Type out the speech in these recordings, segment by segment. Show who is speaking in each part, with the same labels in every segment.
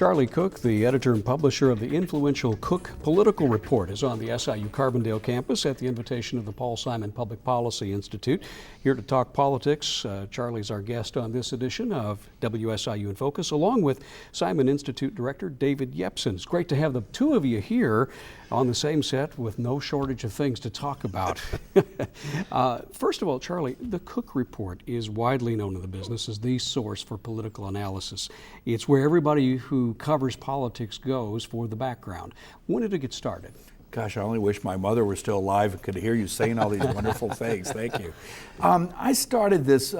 Speaker 1: Charlie Cook, the editor and publisher of the influential Cook Political Report, is on the SIU Carbondale campus at the invitation of the Paul Simon Public Policy Institute. Here to talk politics, Charlie's our guest on this edition of WSIU InFocus, along with Simon Institute Director David Yepsen. It's great to have the two of you here on the same set with no shortage of things to talk about. First of all, Charlie, the Cook Report is widely known in the business as the source for political analysis. It's where everybody who covers politics goes for the background. When did it get started?
Speaker 2: Gosh, I only wish my mother were still alive and could hear you saying all these wonderful things. Thank you. I started this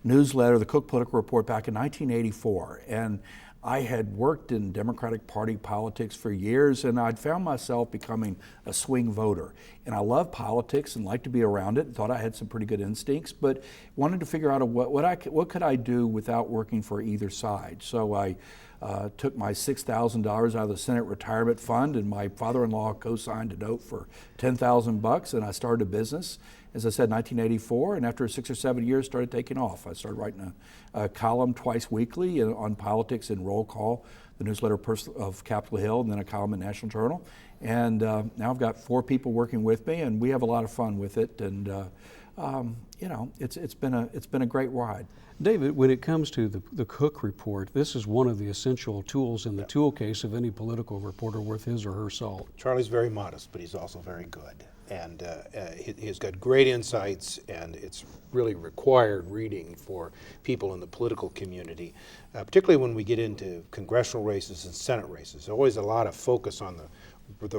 Speaker 2: newsletter, the Cook Political Report, back in 1984. And I had worked in Democratic Party politics for years, and I'd found myself becoming a swing voter. And I love politics and liked to be around it, and thought I had some pretty good instincts, but wanted to figure out what could I do without working for either side. So I took my $6,000 out of the Senate Retirement Fund, and my father-in-law co-signed a note for $10,000, and I started a business, as I said, in 1984, and after 6 or 7 years, started taking off. I started writing a column twice weekly on politics in Roll Call, the newsletter of Capitol Hill, and then a column in National Journal. And now I've got 4 people working with me, and we have a lot of fun with it. And you know, it's been a great ride.
Speaker 1: David, when it comes to the Cook Report, this is one of the essential tools in the tool case of any political reporter worth his or her salt.
Speaker 3: Charlie's very modest, but he's also very good. And he's got great insights, and it's really required reading for people in the political community, particularly when we get into congressional races and Senate races. There's always a lot of focus on the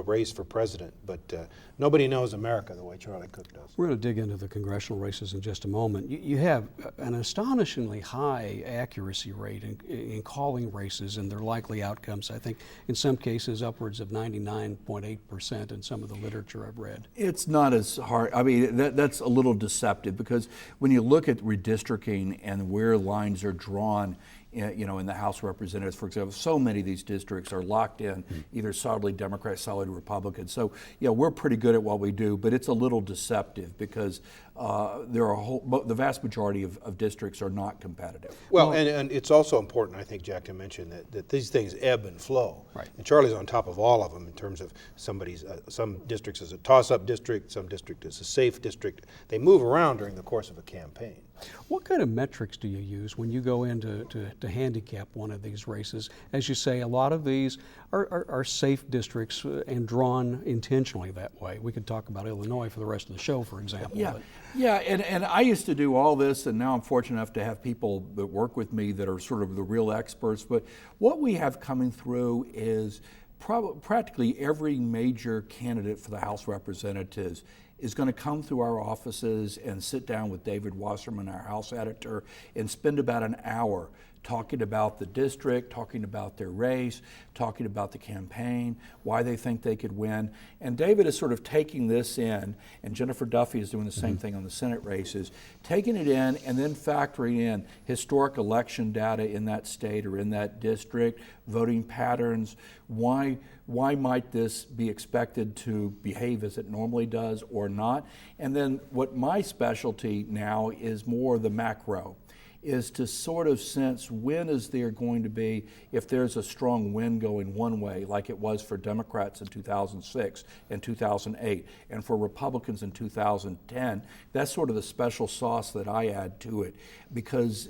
Speaker 3: race for president, but nobody knows America the way Charlie Cook does.
Speaker 1: We're going to dig into the congressional races in just a moment. You have an astonishingly high accuracy rate in calling races and their likely outcomes. I think in some cases upwards of 99.8% in some of the literature I've read.
Speaker 2: It's not as hard. I mean, that's a little deceptive, because when you look at redistricting and where lines are drawn, you know, in the House of Representatives, for example, so many of these districts are locked in, either solidly Democrat, solidly Republican. So, yeah, we're pretty good at what we do, but it's a little deceptive because the vast majority of districts are not competitive.
Speaker 3: Well, and it's also important, I think, Jack, to mention that these things ebb and flow.
Speaker 1: Right.
Speaker 3: And Charlie's on top of all of them in terms of some districts is a toss-up district, some district is a safe district. They move around during the course of a campaign.
Speaker 1: What kind of metrics do you use when you go in to handicap one of these races? As you say, a lot of these are safe districts and drawn intentionally that way. We could talk about Illinois for the rest of the show, for example.
Speaker 2: Yeah, and I used to do all this, and now I'm fortunate enough to have people that work with me that are sort of the real experts. But what we have coming through is practically every major candidate for the House of Representatives is going to come through our offices and sit down with David Wasserman, our House editor, and spend about an hour talking about the district, talking about their race, talking about the campaign, why they think they could win. And David is sort of taking this in, and Jennifer Duffy is doing the same thing on the Senate races, taking it in and then factoring in historic election data in that state or in that district, voting patterns, why might this be expected to behave as it normally does or not. And then what my specialty now is more the macro, is to sort of sense when is there going to be, if there's a strong wind going one way, like it was for Democrats in 2006 and 2008, and for Republicans in 2010, that's sort of the special sauce that I add to it, because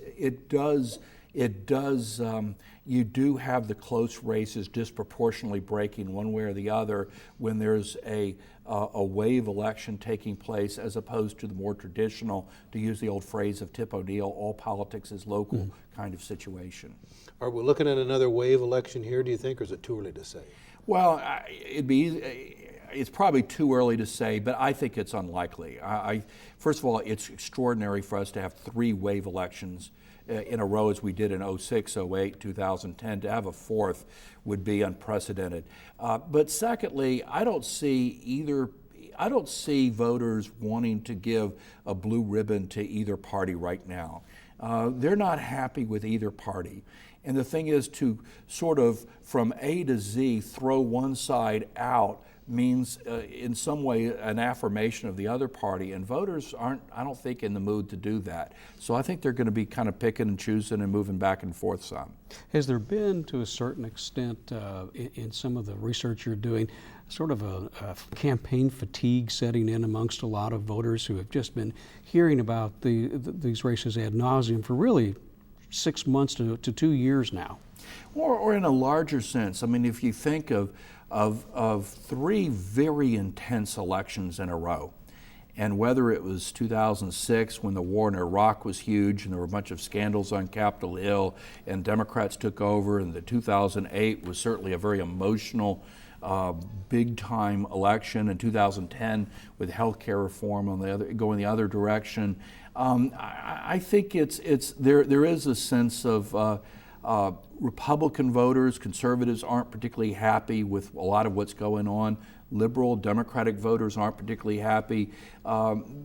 Speaker 2: you do have the close races disproportionately breaking one way or the other when there's a wave election taking place, as opposed to the more traditional, to use the old phrase of Tip O'Neill, all politics is local kind of situation.
Speaker 3: Are we looking at another wave election here, do you think, or is it too early to say?
Speaker 2: Well, it's probably too early to say, but I think it's unlikely. First of all, it's extraordinary for us to have 3 wave elections in a row as we did in 06, 08, 2010. To have a 4th would be unprecedented. But secondly, I don't see voters wanting to give a blue ribbon to either party right now. They're not happy with either party. And the thing is to sort of from A to Z throw one side out means in some way an affirmation of the other party, and voters aren't, I don't think, in the mood to do that. So I think they're going to be kind of picking and choosing and moving back and forth some.
Speaker 1: Has there been, to a certain extent, in some of the research you're doing, sort of a campaign fatigue setting in amongst a lot of voters who have just been hearing about these races ad nauseum for really 6 months to 2 years now?
Speaker 2: Or in a larger sense, I mean, if you think of 3 very intense elections in a row, and whether it was 2006 when the war in Iraq was huge and there were a bunch of scandals on Capitol Hill and Democrats took over, and the 2008 was certainly a very emotional, big-time election, in 2010 with health care reform on the other, going the other direction. I think there is a sense of Republican voters, conservatives aren't particularly happy with a lot of what's going on. Liberal, Democratic voters aren't particularly happy.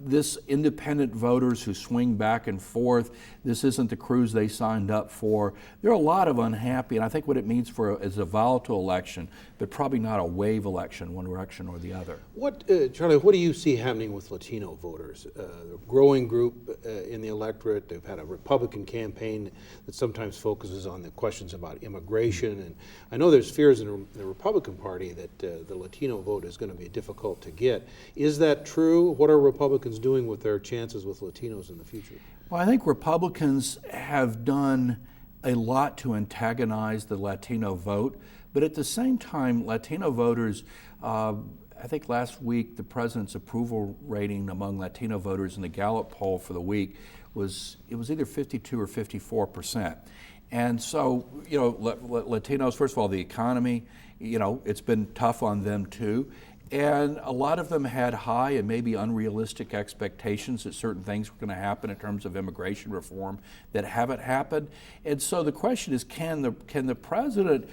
Speaker 2: This independent voters who swing back and forth, this isn't the cruise they signed up for. There are a lot of unhappy, and I think what it means is a volatile election, but probably not a wave election, one direction or the other.
Speaker 3: Charlie, what do you see happening with Latino voters? A growing group in the electorate. They've had a Republican campaign that sometimes focuses on the questions about immigration, and I know there's fears in the Republican Party that the Latino vote is going to be difficult to get. Is that true? What are Republicans doing with their chances with Latinos in the future?
Speaker 2: Well, I think Republicans have done a lot to antagonize the Latino vote, but at the same time, Latino voters, I think last week the president's approval rating among Latino voters in the Gallup poll for the week was either 52 or 54%. And so, you know, Latinos, first of all, the economy, you know, it's been tough on them too. And a lot of them had high and maybe unrealistic expectations that certain things were going to happen in terms of immigration reform that haven't happened. And so the question is, can the president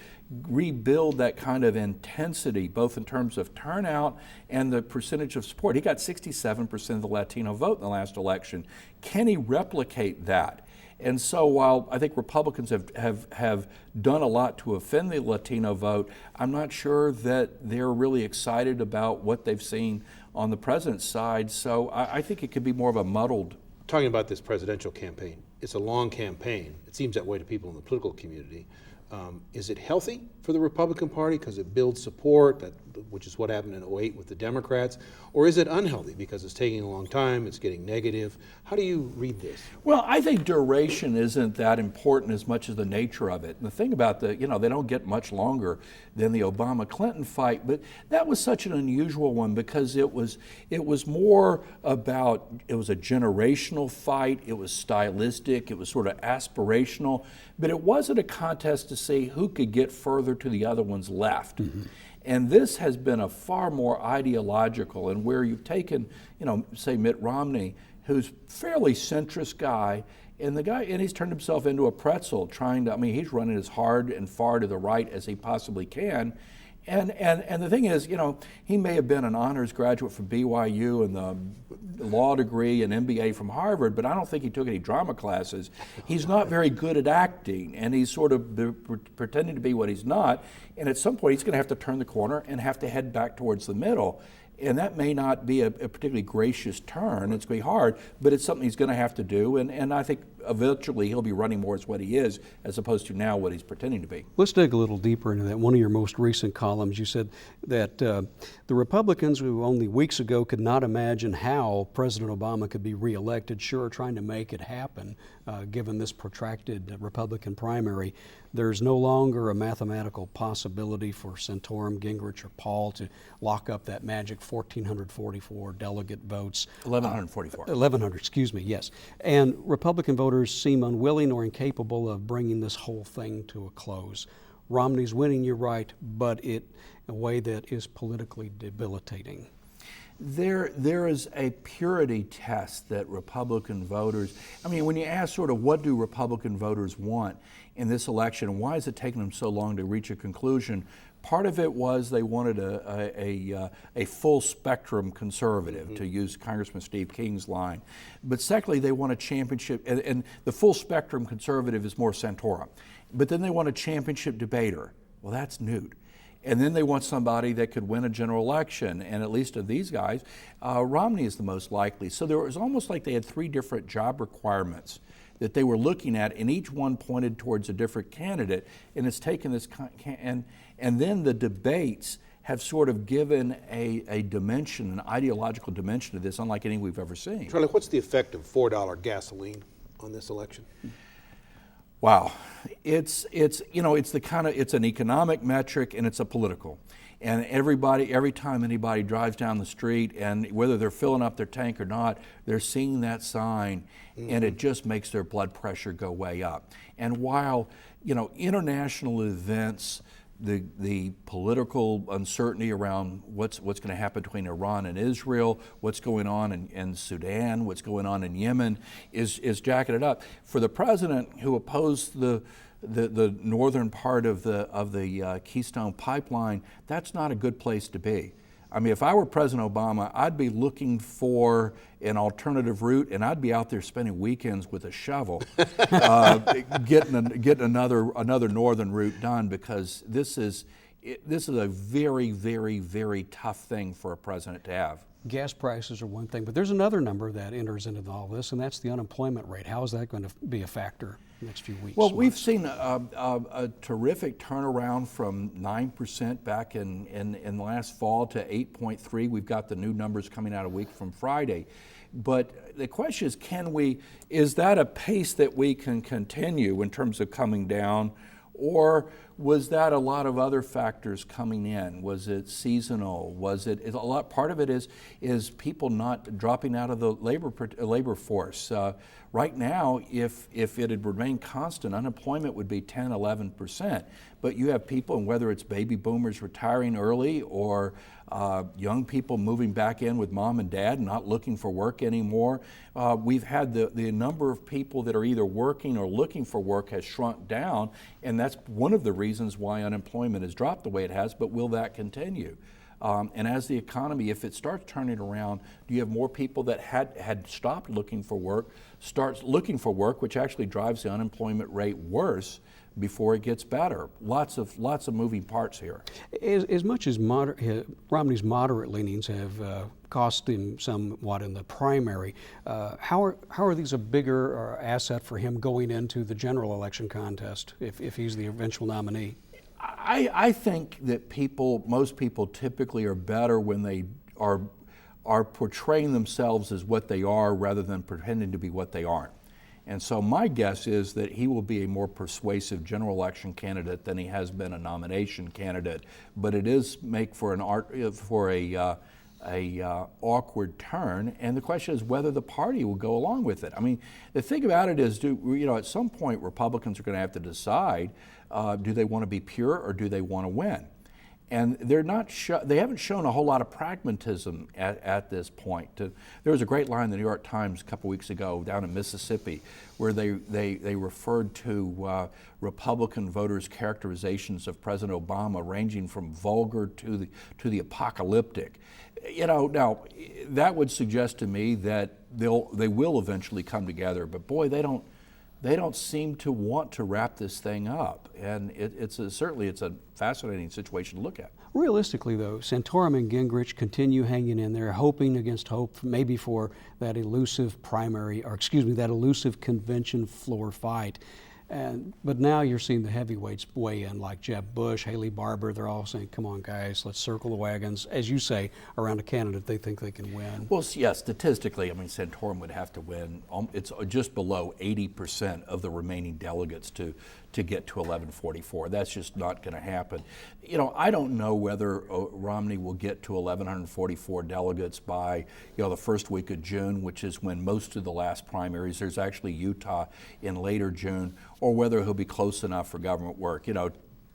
Speaker 2: rebuild that kind of intensity, both in terms of turnout and the percentage of support? He got 67% of the Latino vote in the last election. Can he replicate that? And so while I think Republicans have done a lot to offend the Latino vote, I'm not sure that they're really excited about what they've seen on the president's side. So I think it could be more of a muddled.
Speaker 3: Talking about this presidential campaign, it's a long campaign. It seems that way to people in the political community. Is it healthy for the Republican Party because it builds support, which is what happened in 2008 with the Democrats? Or is it unhealthy because it's taking a long time, it's getting negative? How do you read this?
Speaker 2: Well, I think duration isn't that important as much as the nature of it. And the thing about they don't get much longer than the Obama-Clinton fight, but that was such an unusual one because it was more about, it was a generational fight, it was stylistic, it was sort of aspirational, but it wasn't a contest to see who could get further to the other one's left. Mm-hmm. And this has been a far more ideological, and where you've taken, say Mitt Romney, who's fairly centrist guy, and he's turned himself into a pretzel he's running as hard and far to the right as he possibly can. And the thing is, he may have been an honors graduate from BYU and the law degree and MBA from Harvard, but I don't think he took any drama classes. He's not very good at acting, and he's sort of pretending to be what he's not. And at some point, he's going to have to turn the corner and have to head back towards the middle. And that may not be a particularly gracious turn. It's going to be hard, but it's something he's going to have to do. And I think eventually he'll be running more as what he is, as opposed to now what he's pretending to be.
Speaker 1: Let's dig a little deeper into that. One of your most recent columns, you said that the Republicans who only weeks ago could not imagine how President Obama could be reelected, sure are trying to make it happen, given this protracted Republican primary. There's no longer a mathematical possibility for Santorum, Gingrich, or Paul to lock up that magic 1,444 delegate votes.
Speaker 2: 1,144.
Speaker 1: 1,100, excuse me, yes. And Republican voters seem unwilling or incapable of bringing this whole thing to a close. Romney's winning, you're right, but in a way that is politically debilitating.
Speaker 2: There is a purity test that Republican voters, when you ask sort of what do Republican voters want in this election, and why is it taking them so long to reach a conclusion, part of it was they wanted a full spectrum conservative, mm-hmm. to use Congressman Steve King's line. But secondly, they want a championship, and the full spectrum conservative is more Santorum. But then they want a championship debater. Well, that's Newt. And then they want somebody that could win a general election. And at least of these guys, Romney is the most likely. So there was almost like they had 3 different job requirements that they were looking at, and each one pointed towards a different candidate. And it's taken this, and then the debates have sort of given a dimension, an ideological dimension to this, unlike any we've ever seen.
Speaker 3: Charlie, what's the effect of $4 gasoline on this election?
Speaker 2: Wow, it's an economic metric and it's a political. And every time anybody drives down the street, and whether they're filling up their tank or not, they're seeing that sign, and it just makes their blood pressure go way up. And while, international events, the political uncertainty around what's going to happen between Iran and Israel, what's going on in Sudan, what's going on in Yemen, is jacketed up. For the president who opposed the northern part of the Keystone Pipeline, that's not a good place to be. I mean, if I were President Obama, I'd be looking for an alternative route, and I'd be out there spending weekends with a shovel, getting another northern route done, because this is a very, very, very tough thing for a president to have.
Speaker 1: Gas prices are one thing, but there's another number that enters into all this, and that's the unemployment rate. How is that going to be a factor in the next few weeks?
Speaker 2: Well, we've seen a terrific turnaround from 9% back in last fall to 8.3. We've got the new numbers coming out a week from Friday. But the question is, is that a pace that we can continue in terms of coming down? Or was that a lot of other factors coming in? Was it seasonal? Was it a lot? Part of it is people not dropping out of the labor force. Right now, if it had remained constant, unemployment would be 10, 11%. But you have people, and whether it's baby boomers retiring early or young people moving back in with mom and dad and not looking for work anymore, we've had the number of people that are either working or looking for work has shrunk down, and that's one of the reasons why unemployment has dropped the way it has. But will that continue? And as the economy, if it starts turning around, do you have more people that had stopped looking for work, starts looking for work, which actually drives the unemployment rate worse before it gets better? Lots of moving parts here.
Speaker 1: As much as Romney's moderate leanings have cost him somewhat in the primary, how are these a bigger asset for him going into the general election contest if he's the eventual nominee?
Speaker 2: I think that most people typically are better when they are portraying themselves as what they are rather than pretending to be what they aren't. And so my guess is that he will be a more persuasive general election candidate than he has been a nomination candidate. But it is make for a awkward turn, and the question is whether the party will go along with it. I mean, the thing about it is, at some point Republicans are going to have to decide, do they want to be pure or do they want to win? And they haven't shown a whole lot of pragmatism at this point. There was a great line in the New York Times a couple weeks ago down in Mississippi where they referred to Republican voters' characterizations of President Obama ranging from vulgar to the apocalyptic. Now that would suggest to me that they will eventually come together, but boy, they don't seem to want to wrap this thing up, and certainly it's a fascinating situation to look at.
Speaker 1: Realistically, though, Santorum and Gingrich continue hanging in there, hoping against hope, maybe for that elusive that elusive convention floor fight. But now you're seeing the heavyweights weigh in, like Jeb Bush, Haley Barbour. They're all saying, come on, guys, let's circle the wagons, as you say, around a candidate they think they can win.
Speaker 2: Well, yeah, statistically, I mean, Santorum would have to win. It's just below 80% of the remaining delegates to get to 1144. That's just not going to happen. I don't know whether Romney will get to 1144 delegates by, the first week of June, which is when most of the last primaries. There's actually Utah in later June, or whether he'll be close enough for government work,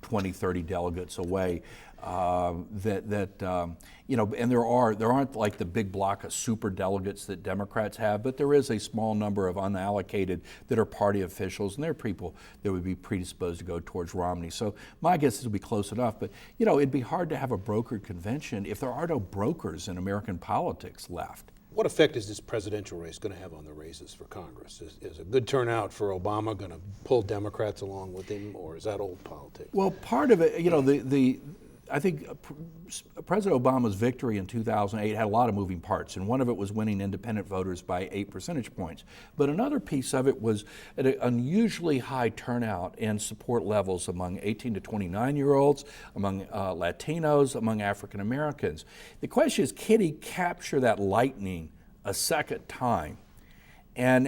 Speaker 2: 20, 30 delegates away. And there aren't like the big block of super delegates that Democrats have, but there is a small number of unallocated that are party officials, and they're people that would be predisposed to go towards Romney. So my guess is it'll be close enough, but it'd be hard to have a brokered convention if there are no brokers in American politics left.
Speaker 3: What effect is this presidential race going to have on the races for Congress? Is a good turnout for Obama going to pull Democrats along with him, or is that old politics?
Speaker 2: Well, part of it, President Obama's victory in 2008 had a lot of moving parts, and one of it was winning independent voters by 8 percentage points. But another piece of it was an unusually high turnout and support levels among 18 to 29-year-olds, among Latinos, among African Americans. The question is, can he capture that lightning a second time? And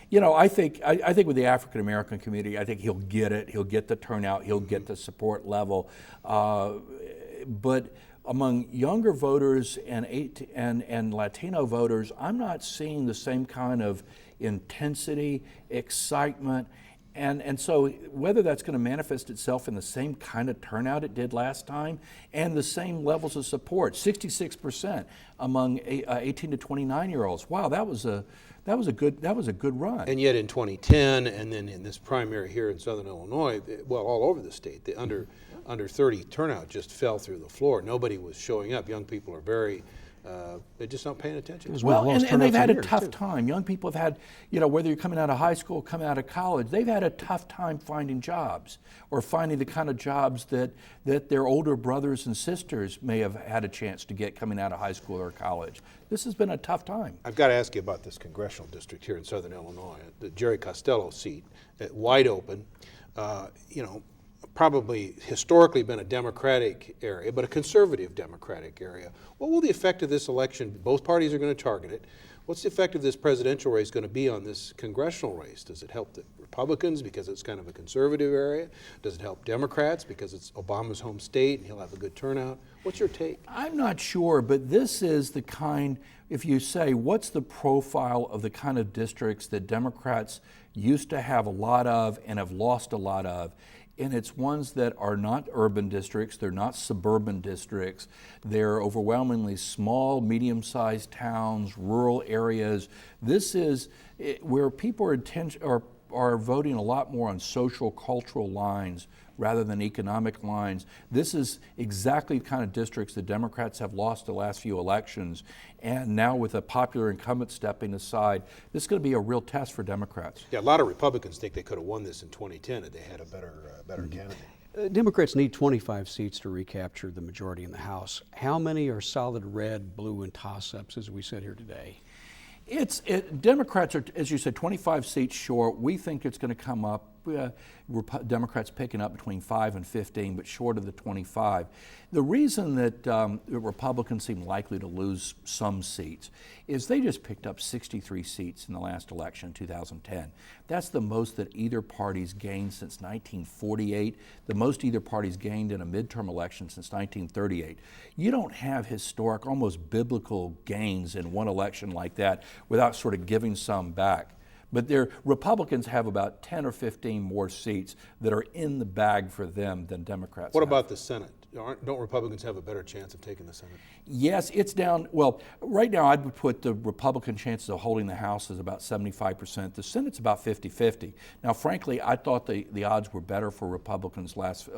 Speaker 2: you know, I think with the African American community, I think he'll get it. He'll get the turnout. He'll get the support level. But among younger voters and Latino voters, I'm not seeing the same kind of intensity, excitement. And so whether that's going to manifest itself in the same kind of turnout it did last time and the same levels of support, 66% among 18 to 29-year-olds. Wow, that was a good run.
Speaker 3: And yet in 2010, and then in this primary here in Southern Illinois, well, all over the state, the under 30 turnout just fell through the floor. Nobody was showing up. Young people are very they're just not paying attention.
Speaker 2: Well, and they've had a tough time. Young people have had, you know, whether you're coming out of high school, coming out of college, they've had a tough time finding jobs or finding the kind of jobs that their older brothers and sisters may have had a chance to get coming out of high school or college. This has been a tough time.
Speaker 3: I've got to ask you about this congressional district here in Southern Illinois, the Jerry Costello seat, wide open. You know, probably historically been a Democratic area, but a conservative Democratic area. What will the effect of this election, both parties are going to target it, what's the effect of this presidential race going to be on this congressional race? Does it help the Republicans because it's kind of a conservative area? Does it help Democrats because it's Obama's home state and he'll have a good turnout? What's your take?
Speaker 2: I'm not sure, but this is the kind, if you say, what's the profile of the kind of districts that Democrats used to have a lot of and have lost a lot of? And it's ones that are not urban districts, they're not suburban districts, they're overwhelmingly small, medium-sized towns, rural areas. This is where people are voting a lot more on social, cultural lines rather than economic lines. This is exactly the kind of districts the Democrats have lost the last few elections. And now with a popular incumbent stepping aside, this is going to be a real test for Democrats.
Speaker 3: Yeah, a lot of Republicans think they could have won this in 2010 if they had a better candidate.
Speaker 1: Democrats need 25 seats to recapture the majority in the House. How many are solid red, blue, and toss-ups as we sit here today?
Speaker 2: Democrats are, as you said, 25 seats short. We think it's going to come up, Democrats picking up between 5 and 15, but short of the 25. The reason that the Republicans seem likely to lose some seats is they just picked up 63 seats in the last election in 2010. That's the most that either party's gained since 1948, the most either party's gained in a midterm election since 1938. You don't have historic, almost biblical gains in one election like that without sort of giving some back. But Republicans have about 10 or 15 more seats that are in the bag for them than Democrats
Speaker 3: What
Speaker 2: have.
Speaker 3: about the Senate? Don't Republicans have a better chance of taking the Senate?
Speaker 2: Yes, it's down. Well, right now I would put the Republican chances of holding the House as about 75%. The Senate's about 50-50. Now, frankly, I thought the odds were better for Republicans last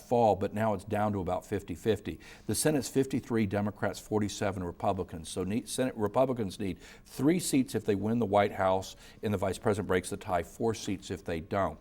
Speaker 2: fall, but now it's down to about 50-50. The Senate's 53 Democrats, 47 Republicans. So Senate Republicans need 3 seats if they win the White House and the Vice President breaks the tie, 4 seats if they don't.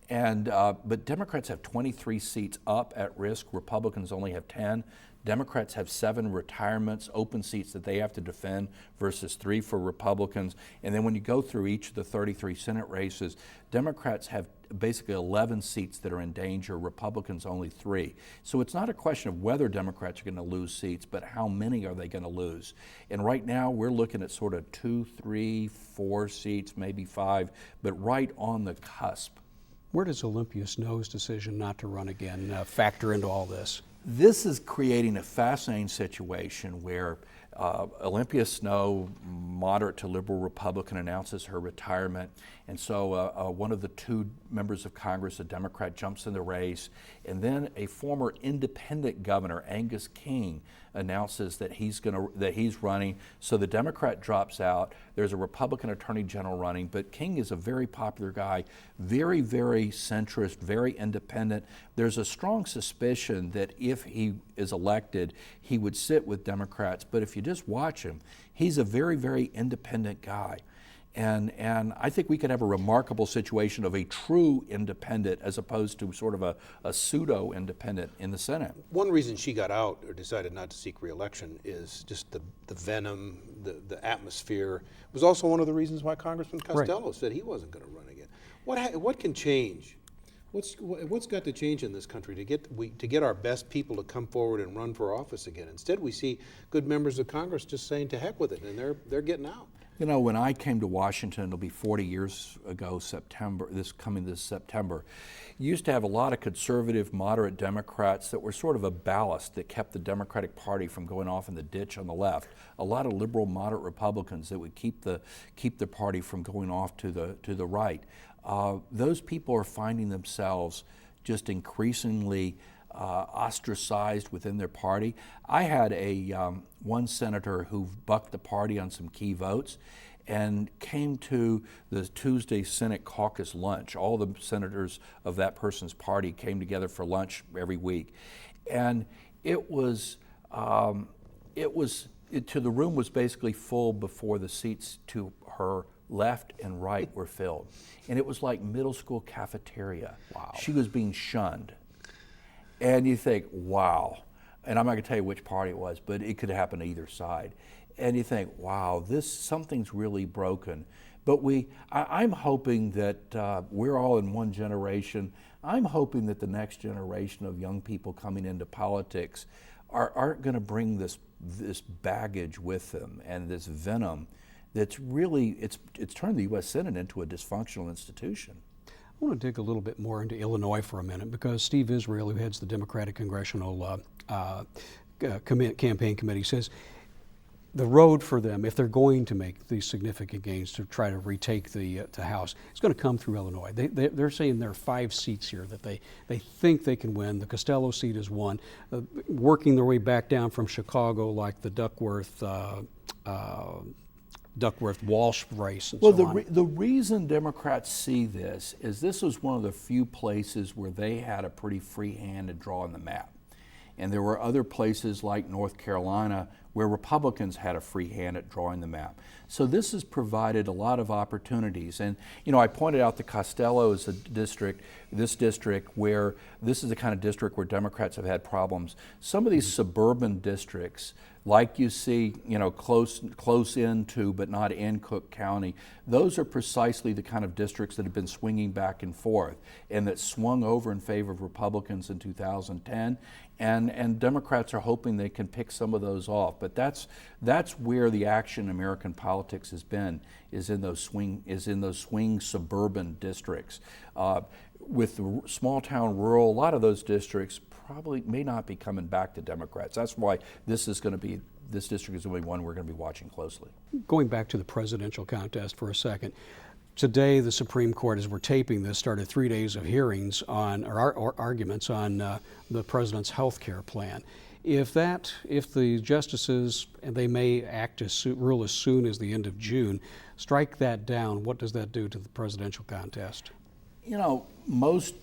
Speaker 2: But Democrats have 23 seats up at risk. Republicans only have 10. Democrats have 7 retirements, open seats that they have to defend versus 3 for Republicans. And then when you go through each of the 33 Senate races, Democrats have basically 11 seats that are in danger, Republicans only 3. So it's not a question of whether Democrats are going to lose seats, but how many are they going to lose? And right now we're looking at sort of 2, 3, 4 seats, maybe 5, but right on the cusp.
Speaker 1: Where does Olympia Snow's decision not to run again factor into all this?
Speaker 2: This is creating a fascinating situation where Olympia Snowe, moderate to liberal Republican, announces her retirement. And so one of the 2 members of Congress, a Democrat, jumps in the race. And then a former independent governor, Angus King, announces that he's running. So the Democrat drops out. There's a Republican attorney general running, but King is a very popular guy, very, very centrist, very independent. There's a strong suspicion that if he is elected, he would sit with Democrats. But if you just watch him, he's a very, very independent guy. And I think we could have a remarkable situation of a true independent as opposed to sort of a pseudo-independent in the Senate.
Speaker 3: One reason she got out or decided not to seek re-election is just the venom, the atmosphere. It was also one of the reasons why Congressman Costello said he wasn't going to run again. What can change? What's got to change in this country to get our best people to come forward and run for office again? Instead, we see good members of Congress just saying to heck with it, and they're getting out.
Speaker 2: You know, when I came to Washington, it'll be 40 years ago, this September, you used to have a lot of conservative, moderate Democrats that were sort of a ballast that kept the Democratic Party from going off in the ditch on the left. A lot of liberal, moderate Republicans that would keep the party from going off to the right. Those people are finding themselves just increasingly ostracized within their party. I had one senator who bucked the party on some key votes and came to the Tuesday Senate caucus lunch. All the senators of that person's party came together for lunch every week. And the room was basically full before the seats to her left and right were filled. And it was like middle school cafeteria. Wow. She was being shunned. And you think, wow, and I'm not going to tell you which party it was, but it could happen to either side. And you think, wow, something's really broken. But I'm hoping that we're all in one generation. I'm hoping that the next generation of young people coming into politics aren't going to bring this baggage with them and this venom that's really, it's turned the U.S. Senate into a dysfunctional institution.
Speaker 1: I want to dig a little bit more into Illinois for a minute, because Steve Israel, who heads the Democratic Congressional Campaign Committee, says the road for them, if they're going to make these significant gains to try to retake the House, it's going to come through Illinois. They're saying there are 5 seats here that they think they can win. The Costello seat is one. Working their way back down from Chicago, like the Duckworth-Walsh race and so on.
Speaker 2: The reason Democrats see this is this was one of the few places where they had a pretty free hand to draw on the map. And there were other places like North Carolina where Republicans had a free hand at drawing the map. So this has provided a lot of opportunities. And I pointed out that Costello is this district where this is the kind of district where Democrats have had problems. Some of these suburban districts, like you see, close into but not in Cook County, those are precisely the kind of districts that have been swinging back and forth and that swung over in favor of Republicans in 2010. And Democrats are hoping they can pick some of those off. But that's where the action in American politics has been, is in those swing suburban districts. With the small town rural, a lot of those districts probably may not be coming back to Democrats. That's why this district is going to be one we're going to be watching closely.
Speaker 1: Going back to the presidential contest for a second, today the Supreme Court, as we're taping this, started 3 days of hearings on, or arguments on the president's health care plan. If the justices, and they may rule as soon as the end of June, strike that down, what does that do to the presidential contest?
Speaker 2: Most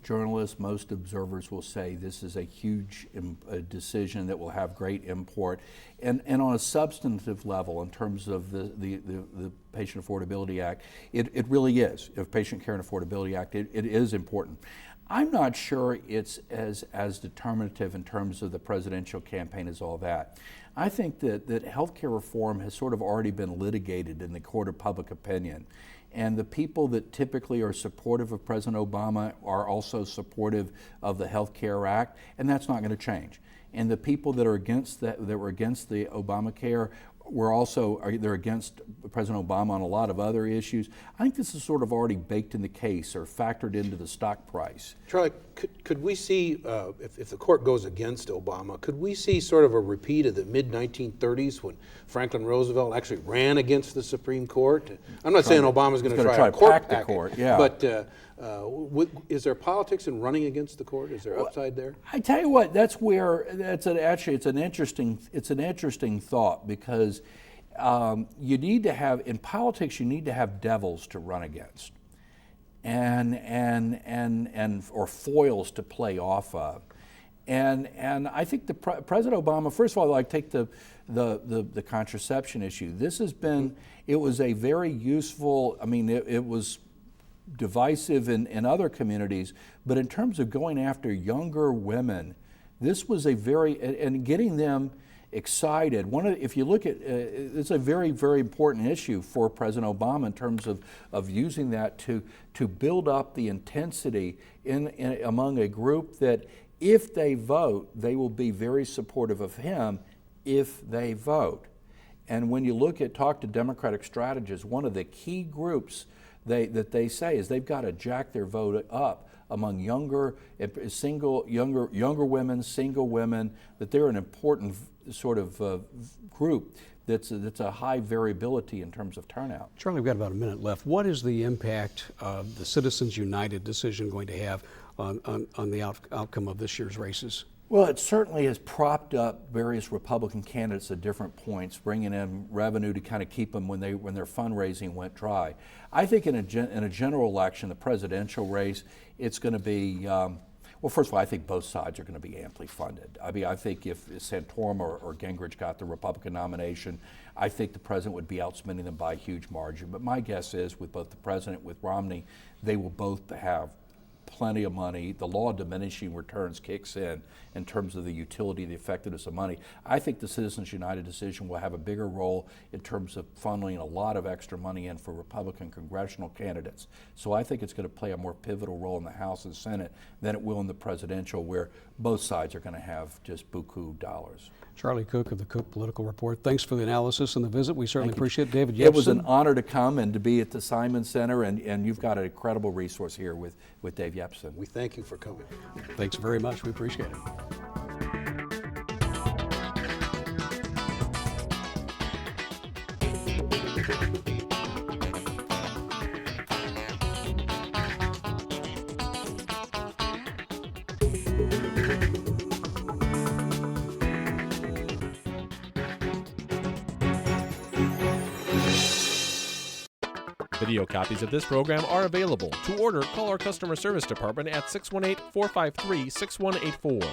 Speaker 2: journalists, most observers will say this is a huge decision that will have great import. And on a substantive level, in terms of the Patient Affordability Act, it really is. The Patient Care and Affordability Act, it is important. I'm not sure it's as determinative in terms of the presidential campaign as all that. I think that healthcare reform has sort of already been litigated in the court of public opinion. And the people that typically are supportive of President Obama are also supportive of the Health Care Act, and that's not going to change. And the people that are against that were against the Obamacare they're against President Obama on a lot of other issues. I think this is sort of already baked in the case or factored into the stock price.
Speaker 3: Charlie, could we see, if the court goes against Obama, could we see sort of a repeat of the mid-1930s when Franklin Roosevelt actually ran against the Supreme Court? I'm not saying Obama's going to try to pack the court,
Speaker 2: yeah.
Speaker 3: But is there politics in running against the court? Is there upside there?
Speaker 2: I tell you what, it's an interesting thought, because you need to have, in politics, you need to have devils to run against, or foils to play off of. And I think President Obama, first of all, like take the contraception issue. This has been, it was a very useful, I mean, it was divisive in other communities, but in terms of going after younger women, this was a very, and getting them excited. If you look at, it's a very, very important issue for President Obama in terms of using that to build up the intensity among a group that if they vote, they will be very supportive of him if they vote. And when you talk to Democratic strategists, one of the key groups that they say is they've got to jack their vote up among younger women, single women, that they're an important sort of group that's a high variability in terms of turnout.
Speaker 1: Charlie, we've got about a minute left. What is the impact of the Citizens United decision going to have on the outcome of this year's races?
Speaker 2: Well, it certainly has propped up various Republican candidates at different points, bringing in revenue to kind of keep them when their fundraising went dry. I think in a general election, the presidential race, it's going to be, well, first of all, I think both sides are going to be amply funded. I mean, I think if Santorum or Gingrich got the Republican nomination, I think the president would be outspending them by a huge margin. But my guess is with both the president, with Romney, they will both have plenty of money. The law of diminishing returns kicks in terms of the utility, the effectiveness of money. I think the Citizens United decision will have a bigger role in terms of funneling a lot of extra money in for Republican congressional candidates. So I think it's going to play a more pivotal role in the House and Senate than it will in the presidential, where both sides are going to have just buku dollars.
Speaker 1: Charlie Cook of the Cook Political Report, thanks for the analysis and the visit. We certainly appreciate it. David Yepsen.
Speaker 2: It was an honor to come and to be at the Simon Center, and you've got an incredible resource here with Dave Yepsen.
Speaker 3: We thank you for coming.
Speaker 1: Thanks very much. We appreciate it.
Speaker 4: Video copies of this program are available. To order, call our customer service department at 618-453-6184.